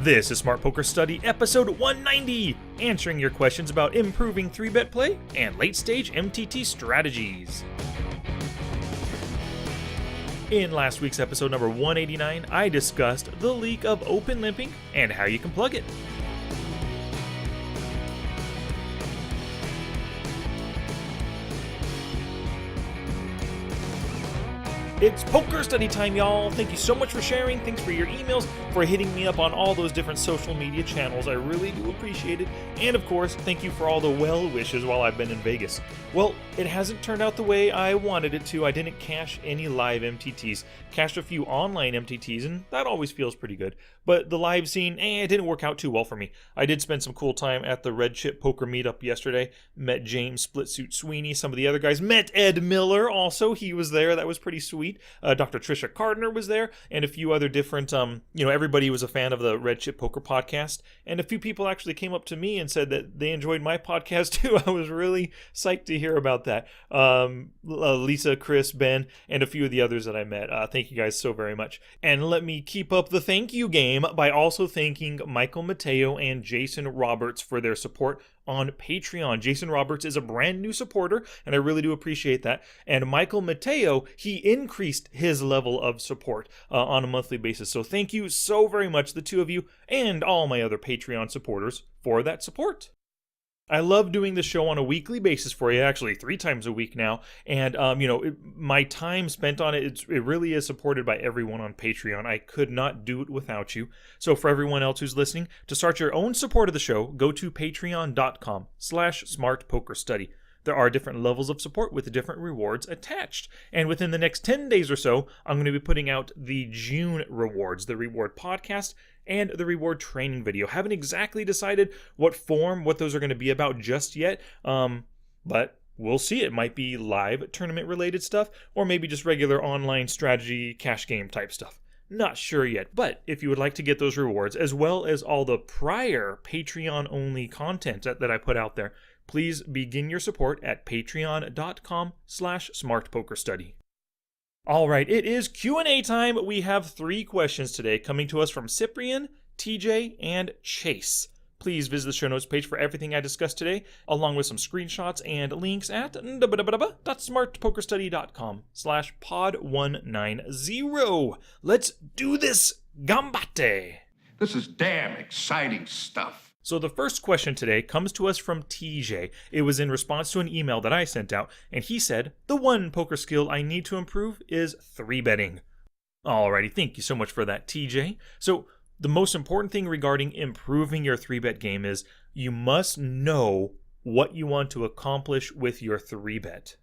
This is Smart Poker Study episode 190, answering your questions about improving 3-bet play and late-stage MTT strategies. In last week's episode number 189, I discussed the leak of open limping and how you can plug it. It's poker study time, y'all. Thank you so much for sharing. Thanks for your emails, for hitting me up on all those different social media channels. I really do appreciate it. And of course, thank you for all the well wishes while I've been in Vegas. Well, it hasn't turned out the way I wanted it to. I didn't cash any live MTTs. Cashed a few online MTTs, and that always feels pretty good. But the live scene, it didn't work out too well for me. I did spend some cool time at the Red Chip Poker Meetup yesterday. Met James Splitsuit Sweeney, some of the other guys. Met Ed Miller also. He was there. That was pretty sweet. Dr. Trisha Cardner was there, and a few other different, everybody was a fan of the Red Chip Poker podcast, and a few people actually came up to me and said that they enjoyed my podcast too. I was really psyched to hear about that. Lisa, Chris, Ben, and a few of the others that I met. Thank you guys so very much. And let me keep up the thank you game by also thanking Michael Mateo and Jason Roberts for their support on Patreon. Jason Roberts is a brand new supporter, and I really do appreciate that. And Michael Mateo, he increased his level of support on a monthly basis. So thank you so very much, the two of you, and all my other Patreon supporters for that support. I love doing the show on a weekly basis for you, actually 3 times a week now, and my time spent on it really is supported by everyone on Patreon. I could not do it without you. So for everyone else who's listening, to start your own support of the show, go to patreon.com/smartpokerstudy. There are different levels of support with different rewards attached. And within the next 10 days or so, I'm going to be putting out the June rewards, the reward podcast and the reward training video. Haven't exactly decided what those are going to be about just yet, but we'll see. It might be live tournament related stuff, or maybe just regular online strategy, cash game type stuff. Not sure yet, but if you would like to get those rewards, as well as all the prior Patreon-only content that I put out there, please begin your support at patreon.com/smartpokerstudy. All right, it is Q&A time. We have 3 questions today coming to us from Cyprian, TJ, and Chase. Please visit the show notes page for everything I discussed today, along with some screenshots and links at www.smartpokerstudy.com/pod190. Let's do this. Gambate! This is damn exciting stuff. So the first question today comes to us from TJ. It was in response to an email that I sent out, and he said, the one poker skill I need to improve is 3-betting. Alrighty, thank you so much for that, TJ. So the most important thing regarding improving your 3-bet game is you must know what you want to accomplish with your 3-bet.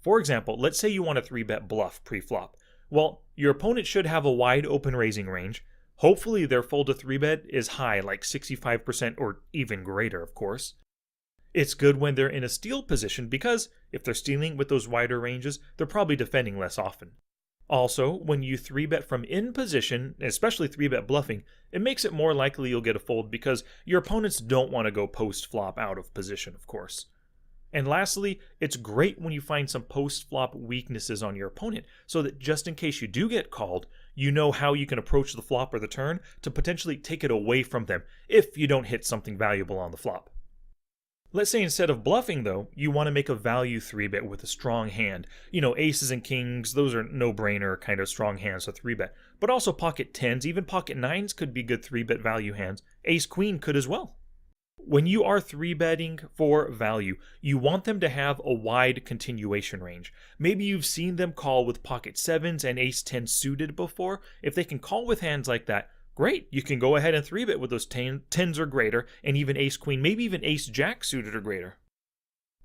For example, let's say you want a 3-bet bluff pre-flop. Well, your opponent should have a wide open raising range. Hopefully their fold to 3-bet is high, like 65% or even greater, of course. It's good when they're in a steal position because if they're stealing with those wider ranges, they're probably defending less often. Also, when you 3-bet from in position, especially 3-bet bluffing, it makes it more likely you'll get a fold because your opponents don't want to go post-flop out of position, of course. And lastly, it's great when you find some post-flop weaknesses on your opponent so that just in case you do get called, you know how you can approach the flop or the turn to potentially take it away from them if you don't hit something valuable on the flop. Let's say instead of bluffing though, you want to make a value 3-bet with a strong hand. Aces and kings, those are no-brainer kind of strong hands to 3-bet. But also pocket 10s, even pocket 9s could be good 3-bet value hands. Ace-queen could as well. When you are 3-betting for value, you want them to have a wide continuation range. Maybe you've seen them call with pocket 7s and ace-10 suited before. If they can call with hands like that, great. You can go ahead and 3-bet with those 10s or greater, and even ace-queen, maybe even ace-jack suited or greater.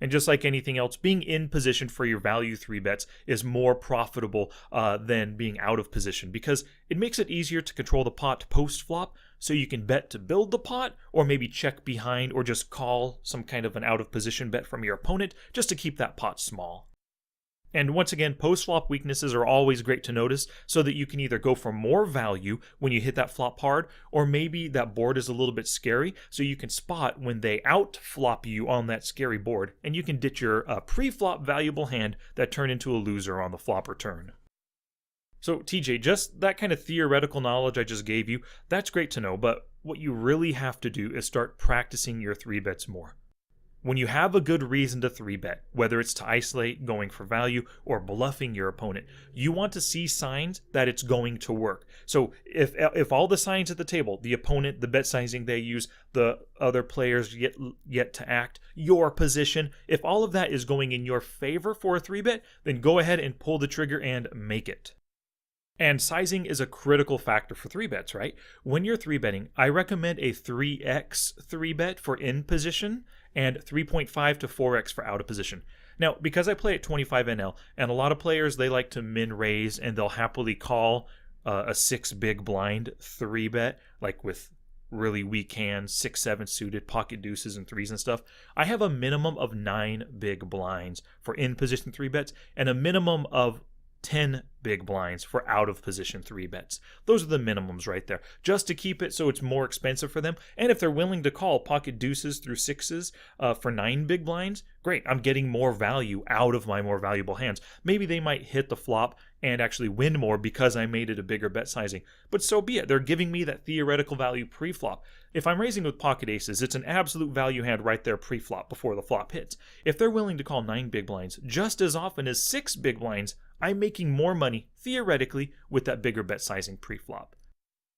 And just like anything else, being in position for your value 3-bets is more profitable than being out of position because it makes it easier to control the pot post-flop, so you can bet to build the pot, or maybe check behind, or just call some kind of an out-of-position bet from your opponent just to keep that pot small. And once again, post-flop weaknesses are always great to notice so that you can either go for more value when you hit that flop hard, or maybe that board is a little bit scary so you can spot when they out-flop you on that scary board, and you can ditch your pre-flop valuable hand that turned into a loser on the flop or turn. So TJ, just that kind of theoretical knowledge I just gave you, that's great to know, but what you really have to do is start practicing your 3-bets more. When you have a good reason to 3-bet, whether it's to isolate, going for value, or bluffing your opponent, you want to see signs that it's going to work. So if all the signs at the table, the opponent, the bet sizing they use, the other players yet to act, your position, if all of that is going in your favor for a 3-bet, then go ahead and pull the trigger and make it. And sizing is a critical factor for 3-bets, right? When you're 3-betting, I recommend a 3x 3-bet for in position and 3.5 to 4x for out of position. Now, because I play at 25 NL, and a lot of players, they like to min raise and they'll happily call a 6 big blind 3-bet, like with really weak hands, 6-7 suited, pocket deuces and threes and stuff. I have a minimum of 9 big blinds for in position 3-bets and a minimum of 10 big blinds for out of position 3-bets. Those are the minimums right there, just to keep it so it's more expensive for them. And if they're willing to call pocket deuces through 6s for 9 big blinds, great, I'm getting more value out of my more valuable hands. Maybe they might hit the flop and actually win more because I made it a bigger bet sizing, but so be it. They're giving me that theoretical value pre-flop. If I'm raising with pocket aces, it's an absolute value hand right there pre-flop before the flop hits. If they're willing to call 9 big blinds just as often as 6 big blinds, I'm making more money, theoretically, with that bigger bet sizing pre-flop.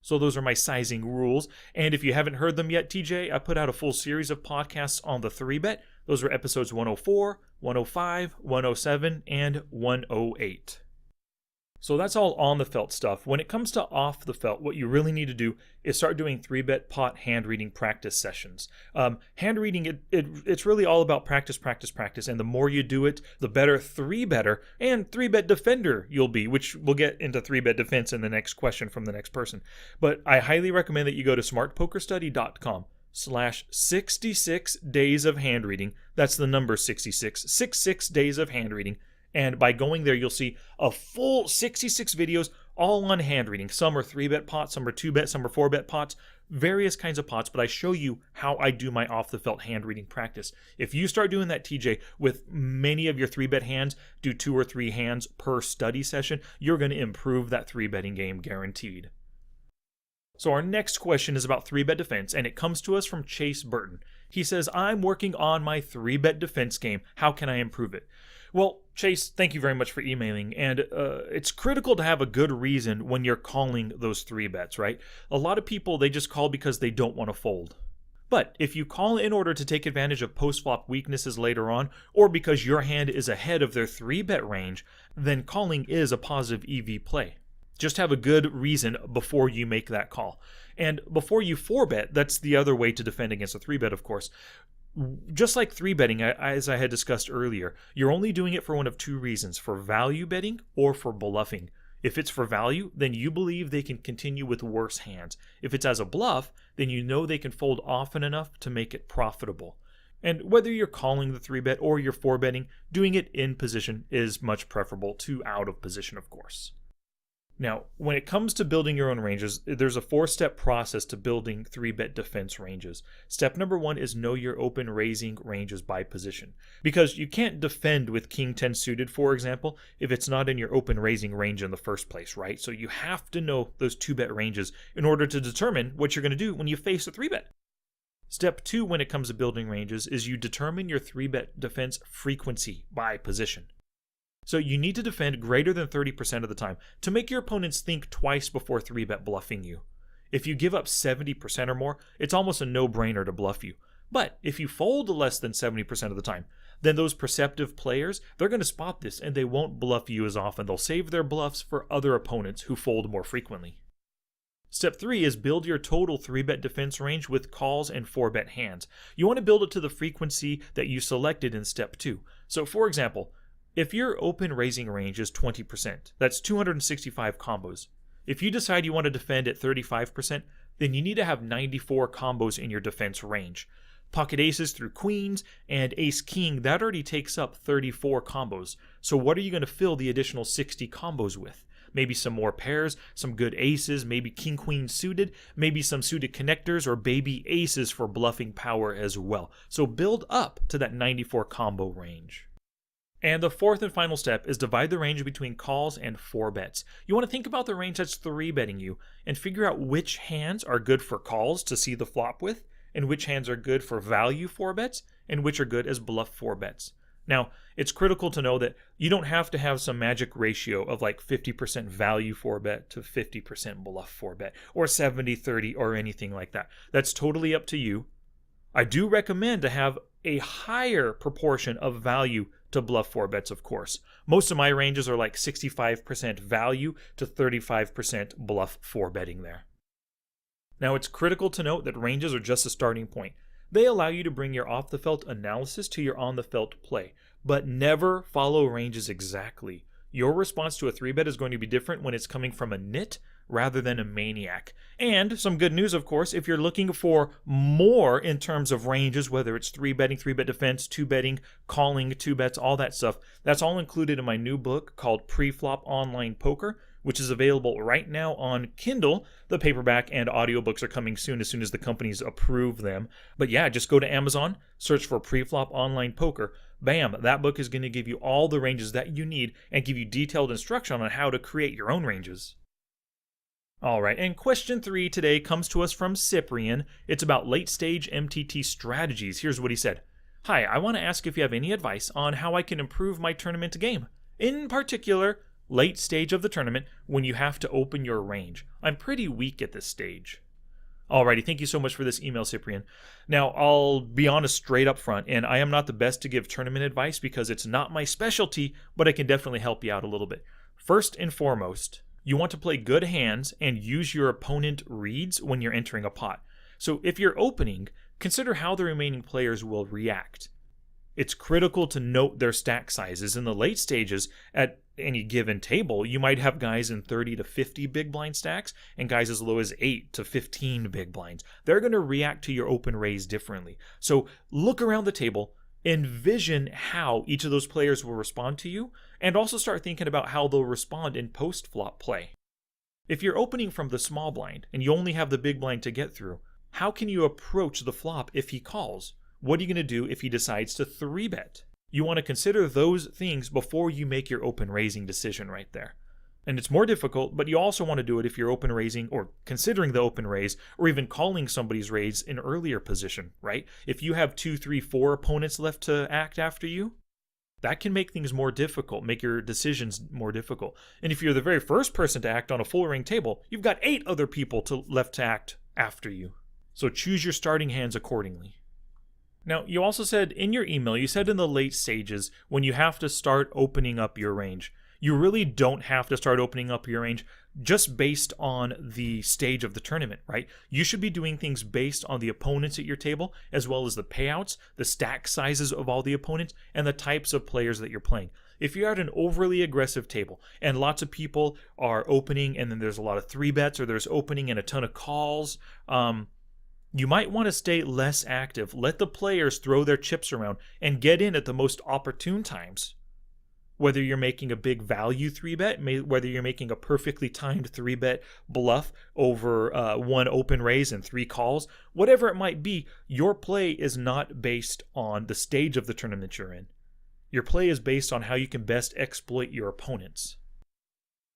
So those are my sizing rules. And if you haven't heard them yet, TJ, I put out a full series of podcasts on the 3-bet. Those are episodes 104, 105, 107, and 108. So that's all on the felt stuff. When it comes to off the felt, what you really need to do is start doing 3-bet pot hand reading practice sessions. Hand reading, it's really all about practice, and the more you do it, the better 3-better and 3-bet defender you'll be, which we'll get into 3-bet defense in the next question from the next person. But I highly recommend that you go to smartpokerstudy.com/66 days of hand reading. That's the number 66 days of hand reading. And by going there, you'll see a full 66 videos all on hand reading. Some are 3-bet pots, some are 2-bet, some are 4-bet pots, various kinds of pots, but I show you how I do my off-the-felt hand reading practice. If you start doing that, TJ, with many of your 3-bet hands, do 2 or 3 hands per study session, you're going to improve that 3-betting game guaranteed. So our next question is about 3-bet defense, and it comes to us from Chase Burton. He says, I'm working on my 3-bet defense game. How can I improve it? Well, Chase, thank you very much for emailing, and it's critical to have a good reason when you're calling those 3-bets, right? A lot of people, they just call because they don't want to fold. But if you call in order to take advantage of post-flop weaknesses later on, or because your hand is ahead of their 3-bet range, then calling is a positive EV play. Just have a good reason before you make that call. And before you 4-bet, that's the other way to defend against a 3-bet, of course. Just like 3-betting, as I had discussed earlier, you're only doing it for one of 2 reasons, for value betting or for bluffing. If it's for value, then you believe they can continue with worse hands. If it's as a bluff, then you know they can fold often enough to make it profitable. And whether you're calling the 3-bet or you're 4-betting, doing it in position is much preferable to out of position, of course. Now, when it comes to building your own ranges, there's a 4-step process to building 3-bet defense ranges. Step number 1 is know your open raising ranges by position. Because you can't defend with King 10 suited, for example, if it's not in your open raising range in the first place, right? So you have to know those 2-bet ranges in order to determine what you're going to do when you face a 3-bet. Step 2 when it comes to building ranges is you determine your 3-bet defense frequency by position. So you need to defend greater than 30% of the time to make your opponents think twice before 3-bet bluffing you. If you give up 70% or more, it's almost a no-brainer to bluff you. But if you fold less than 70% of the time, then those perceptive players, they're going to spot this and they won't bluff you as often. They'll save their bluffs for other opponents who fold more frequently. Step 3 is build your total 3-bet defense range with calls and 4-bet hands. You want to build it to the frequency that you selected in Step 2. So for example, if your open raising range is 20%, that's 265 combos. If you decide you want to defend at 35%, then you need to have 94 combos in your defense range. Pocket aces through queens and ace-king, that already takes up 34 combos. So what are you going to fill the additional 60 combos with? Maybe some more pairs, some good aces, maybe king-queen suited, maybe some suited connectors, or baby aces for bluffing power as well. So build up to that 94 combo range. And the fourth and final step is divide the range between calls and 4-bets. You want to think about the range that's 3-betting you and figure out which hands are good for calls to see the flop with, and which hands are good for value 4-bets, and which are good as bluff 4-bets. Now, it's critical to know that you don't have to have some magic ratio of like 50% value 4-bet to 50% bluff 4-bet, or 70-30 or anything like that. That's totally up to you. I do recommend to have a higher proportion of value to bluff 4-bets, of course. Most of my ranges are like 65% value to 35% bluff 4-betting there. Now, it's critical to note that ranges are just a starting point. They allow you to bring your off-the-felt analysis to your on-the-felt play, but never follow ranges exactly. Your response to a 3-bet is going to be different when it's coming from a nit rather than a maniac. And some good news, of course, if you're looking for more in terms of ranges, whether it's 3-betting, 3-bet defense, 2-betting, calling, 2-bets, all that stuff, that's all included in my new book called Pre-Flop Online Poker, which is available right now on Kindle. The paperback and audiobooks are coming soon as the companies approve them. But yeah, just go to Amazon, search for Pre-Flop Online Poker. Bam, that book is going to give you all the ranges that you need and give you detailed instruction on how to create your own ranges. Alright, and question 3 today comes to us from Cyprian. It's about late-stage MTT strategies. Here's what he said. Hi, I want to ask if you have any advice on how I can improve my tournament game. In particular, late stage of the tournament when you have to open your range. I'm pretty weak at this stage. Alrighty, thank you so much for this email, Cyprian. Now, I'll be honest straight up front, and I am not the best to give tournament advice because it's not my specialty, but I can definitely help you out a little bit. First and foremost, you want to play good hands and use your opponent reads when you're entering a pot. So if you're opening, consider how the remaining players will react. It's critical to note their stack sizes. In the late stages, at any given table, you might have guys in 30 to 50 big blind stacks and guys as low as 8 to 15 big blinds. They're going to react to your open raise differently. So look around the table, envision how each of those players will respond to you, and also start thinking about how they'll respond in post-flop play. If you're opening from the small blind and you only have the big blind to get through, how can you approach the flop if he calls? What are you going to do if he decides to 3-bet? You want to consider those things before you make your open raising decision right there. And it's more difficult, but you also want to do it if you're open raising or considering the open raise or even calling somebody's raise in earlier position, right? If you have 2, 3, 4 opponents left to act after you, that can make things more difficult, make your decisions more difficult. And if you're the very first person to act on a full ring table, you've got 8 other people left to act after you. So choose your starting hands accordingly. Now, you also said in your email, you said in the late stages when you have to start opening up your range. You really don't have to start opening up your range just based on the stage of the tournament, right? You should be doing things based on the opponents at your table, as well as the payouts, the stack sizes of all the opponents, and the types of players that you're playing. If you're at an overly aggressive table and lots of people are opening and then there's a lot of 3-bets or there's opening and a ton of calls, you might want to stay less active. Let the players throw their chips around and get in at the most opportune times. Whether you're making a big value 3-bet, whether you're making a perfectly timed 3-bet bluff over 1 open raise and 3 calls, whatever it might be, your play is not based on the stage of the tournament you're in. Your play is based on how you can best exploit your opponents.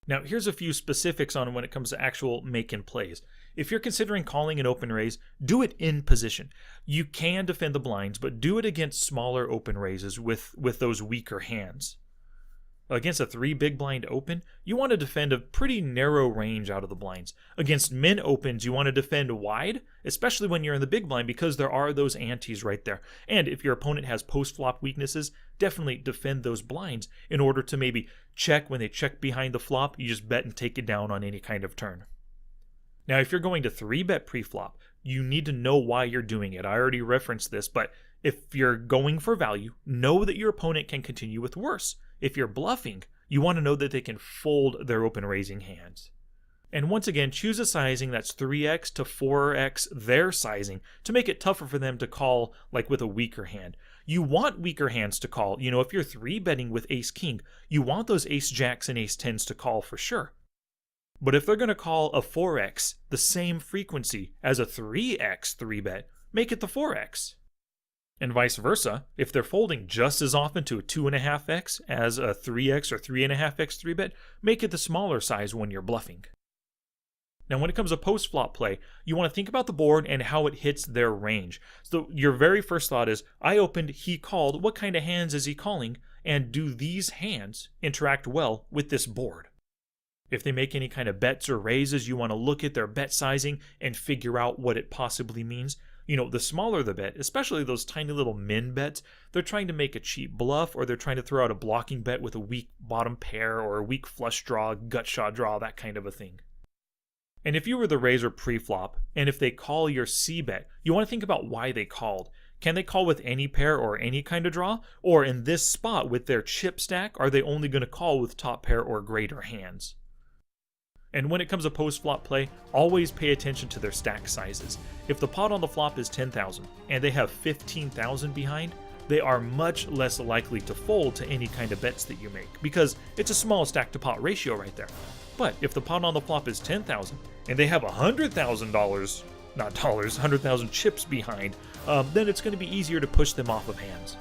Now, here's a few specifics on when it comes to actual making plays. If you're considering calling an open raise, do it in position. You can defend the blinds, but do it against smaller open raises with those weaker hands. Against a 3 big blind open, you want to defend a pretty narrow range out of the blinds. Against min opens, you want to defend wide, especially when you're in the big blind because there are those antes right there. And if your opponent has post-flop weaknesses, definitely defend those blinds in order to maybe check when they check behind the flop, you just bet and take it down on any kind of turn. Now, if you're going to 3-bet pre-flop, you need to know why you're doing it. I already referenced this, but if you're going for value, know that your opponent can continue with worse. If you're bluffing, you want to know that they can fold their open raising hands. And once again, choose a sizing that's 3x to 4x their sizing to make it tougher for them to call like with a weaker hand. You want weaker hands to call. You know, if you're 3-betting with ace-king, you want those ace-jacks and ace-10s to call for sure. But if they're going to call a 4x the same frequency as a 3x 3-bet, make it the 4x. And vice versa, if they're folding just as often to a 2.5x as a 3x or 3.5x 3-bet, make it the smaller size when you're bluffing. Now, when it comes to post-flop play, you want to think about the board and how it hits their range. So your very first thought is, I opened, he called, what kind of hands is he calling? And do these hands interact well with this board? If they make any kind of bets or raises, you want to look at their bet sizing and figure out what it possibly means. The smaller the bet, especially those tiny little min bets, they're trying to make a cheap bluff, or they're trying to throw out a blocking bet with a weak bottom pair or a weak flush draw, gut shot draw, that kind of a thing. And if you were the raiser pre-flop, and if they call your C-bet, you want to think about why they called. Can they call with any pair or any kind of draw? Or in this spot with their chip stack, are they only going to call with top pair or greater hands? And when it comes to post-flop play, always pay attention to their stack sizes. If the pot on the flop is 10,000 and they have 15,000 behind, they are much less likely to fold to any kind of bets that you make, because it's a small stack to pot ratio right there. But if the pot on the flop is 10,000 and they have $100,000, not dollars, 100,000 chips behind, then it's going to be easier to push them off of hands.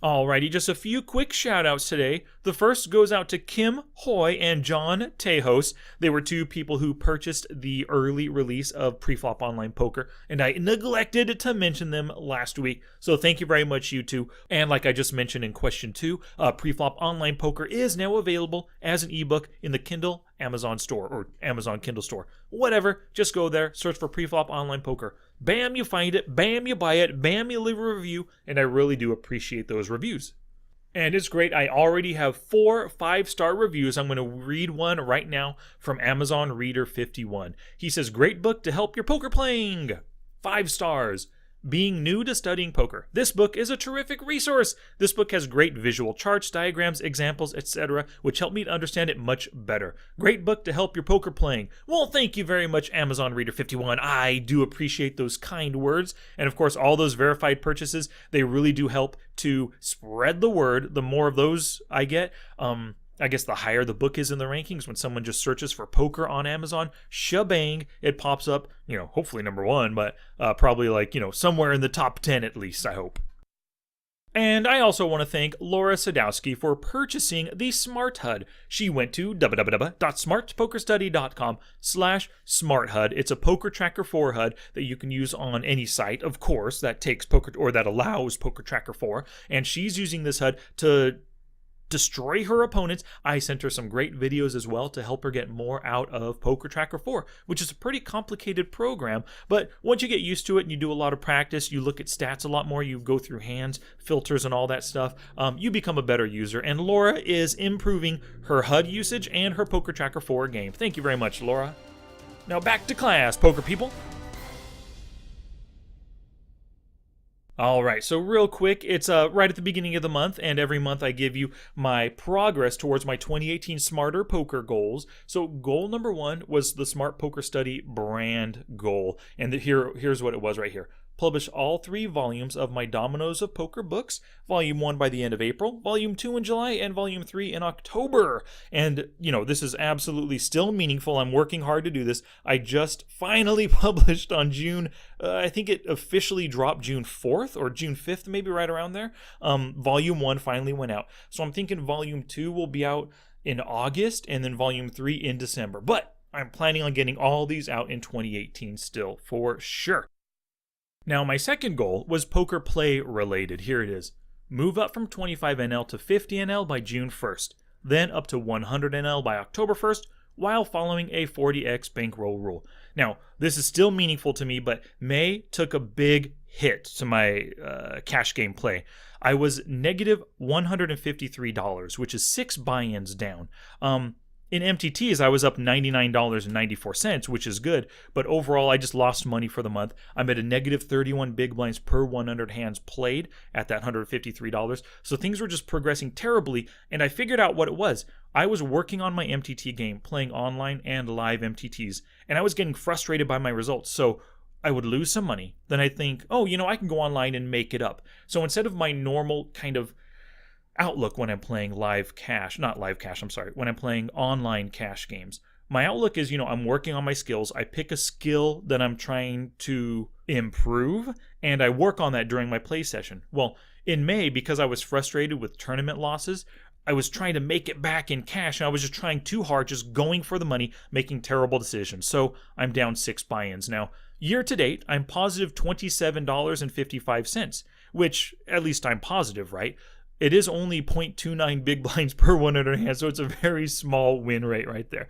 Alrighty, just a few quick shout-outs today. The first goes out to Kim Hoy and John Tejos. They were two people who purchased the early release of Preflop Online Poker, and I neglected to mention them last week. So thank you very much, you two. And like I just mentioned in question 2, Preflop Online Poker is now available as an ebook in the Kindle Amazon store, or Amazon Kindle store. Whatever, just go there, search for Preflop Online Poker. Bam, you find it, bam, you buy it, bam, you leave a review, and I really do appreciate those reviews. And it's great, I already have 4 5-star reviews. I'm going to read one right now from Amazon Reader 51. He says, great book to help your poker playing. 5 stars. Being new to studying poker, this book is a terrific resource. This book has great visual charts, diagrams, examples, etc., which help me to understand it much better. Great book to help your poker playing. Well, thank you very much, Amazon Reader 51. I do appreciate those kind words. And of course, all those verified purchases, they really do help to spread the word. The more of those I get, I guess the higher the book is in the rankings. When someone just searches for poker on Amazon, shabang, it pops up, hopefully number 1, but probably like, somewhere in the top 10 at least, I hope. And I also want to thank Laura Sadowski for purchasing the Smart HUD. She went to www.smartpokerstudy.com/smarthud. It's a poker tracker 4 HUD that you can use on any site, of course, that takes poker, or that allows Poker Tracker 4. And she's using this HUD to destroy her opponents. I sent her some great videos as well to help her get more out of Poker Tracker 4, which is a pretty complicated program, but once you get used to it and you do a lot of practice, you look at stats a lot more, you go through hands, filters, and all that stuff, you become a better user, and Laura is improving her HUD usage and her Poker Tracker 4 game. Thank you very much, Laura. Now back to class, poker people. Alright, so real quick, it's right at the beginning of the month, and every month I give you my progress towards my 2018 Smarter Poker goals. So goal number 1 was the Smart Poker Study brand goal, and here's what it was right here. Publish all 3 volumes of my Dominoes of Poker books, Volume 1 by the end of April, Volume 2 in July, and Volume 3 in October. And, this is absolutely still meaningful. I'm working hard to do this. I just finally published on June, I think it officially dropped June 4th or June 5th, maybe right around there. Volume 1 finally went out. So I'm thinking Volume 2 will be out in August, and then Volume 3 in December. But I'm planning on getting all these out in 2018 still, for sure. Now, my second goal was poker play related. Here it is. Move up from 25 NL to 50 NL by June 1st, then up to 100 NL by October 1st, while following a 40x bankroll rule. Now, this is still meaningful to me, but May took a big hit to my cash game play. I was negative $153, which is 6 buy-ins down. In MTTs, I was up $99.94, which is good, but overall, I just lost money for the month. I'm at a negative 31 big blinds per 100 hands played at that $153, so things were just progressing terribly, and I figured out what it was. I was working on my MTT game, playing online and live MTTs, and I was getting frustrated by my results, so I would lose some money. Then I'd think, I can go online and make it up. So instead of my normal kind of outlook when I'm playing when I'm playing online cash games, my outlook is, I'm working on my skills. I pick a skill that I'm trying to improve, and I work on that during my play session. Well, in May, because I was frustrated with tournament losses, I was trying to make it back in cash, and I was just trying too hard, just going for the money, making terrible decisions. So I'm down 6 buy-ins. Now, year to date, I'm positive $27.55, which at least I'm positive, right? It is only 0.29 big blinds per 100 hands, so it's a very small win rate right there.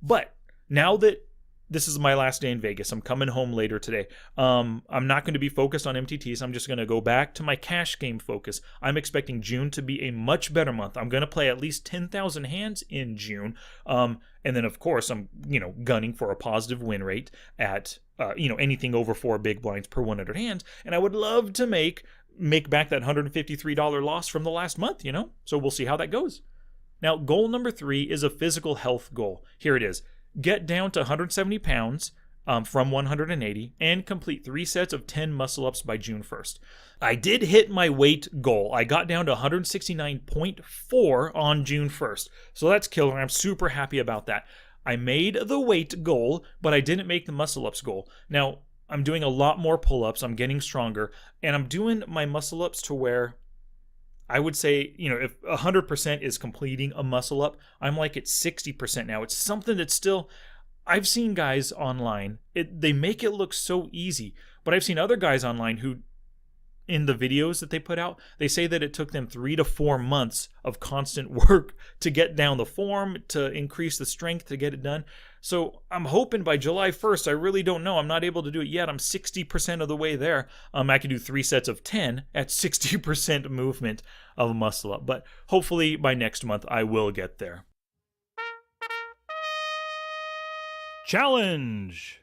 But now that this is my last day in Vegas, I'm coming home later today. I'm not going to be focused on MTTs. I'm just going to go back to my cash game focus. I'm expecting June to be a much better month. I'm going to play at least 10,000 hands in June. And then, of course, I'm gunning for a positive win rate at anything over 4 big blinds per 100 hands. And I would love to make back that $153 loss from the last month, So we'll see how that goes. Now, goal number 3 is a physical health goal. Here it is. Get down to 170 pounds from 180 and complete 3 sets of 10 muscle-ups by June 1st. I did hit my weight goal. I got down to 169.4 on June 1st. So that's killer. I'm super happy about that. I made the weight goal, but I didn't make the muscle-ups goal. Now, I'm doing a lot more pull-ups. I'm getting stronger, and I'm doing my muscle-ups to where I would say, if 100% is completing a muscle up, I'm like at 60% now. It's something that's still, I've seen guys online, they make it look so easy, but I've seen other guys online who, in the videos that they put out, they say that it took them 3 to 4 months of constant work to get down the form, to increase the strength, to get it done. So I'm hoping by July 1st, I really don't know. I'm not able to do it yet. I'm 60% of the way there. I can do 3 sets of 10 at 60% movement of a muscle up. But hopefully by next month, I will get there. Challenge!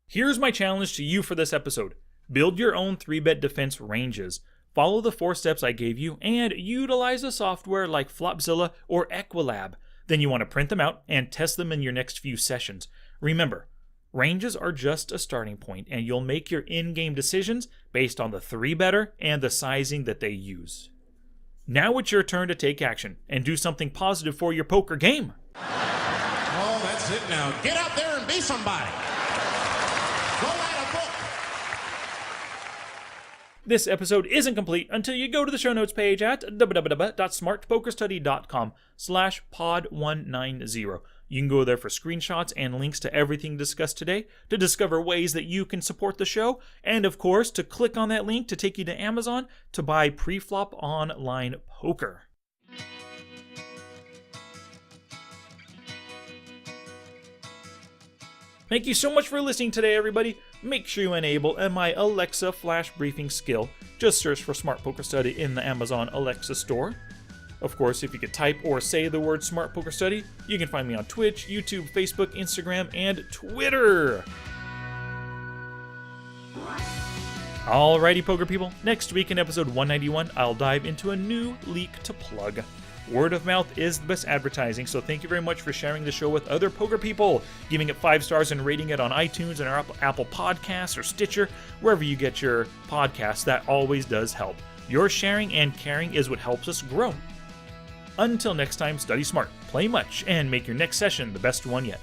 Here's my challenge to you for this episode. Build your own 3-bet defense ranges. Follow the 4 steps I gave you and utilize a software like Flopzilla or Equilab. Then you want to print them out and test them in your next few sessions. Remember, ranges are just a starting point, and you'll make your in-game decisions based on the 3-better and the sizing that they use. Now it's your turn to take action and do something positive for your poker game. Oh, that's it now. Get out there and be somebody. Go write a book. This episode isn't complete until you go to the show notes page at www.smartpokerstudy.com/pod190. You can go there for screenshots and links to everything discussed today, to discover ways that you can support the show, and of course, to click on that link to take you to Amazon to buy Preflop Online Poker. Thank you so much for listening today, everybody. Make sure you enable my Alexa flash briefing skill. Just search for Smart Poker Study in the Amazon Alexa store. Of course, if you could type or say the word Smart Poker Study, you can find me on Twitch, YouTube, Facebook, Instagram, and Twitter. Alrighty, poker people. Next week in episode 191, I'll dive into a new leak to plug. Word of mouth is the best advertising, so thank you very much for sharing the show with other poker people, giving it 5 stars and rating it on iTunes and our Apple Podcasts or Stitcher, wherever you get your podcasts. That always does help. Your sharing and caring is what helps us grow. Until next time, study smart, play much, and make your next session the best one yet.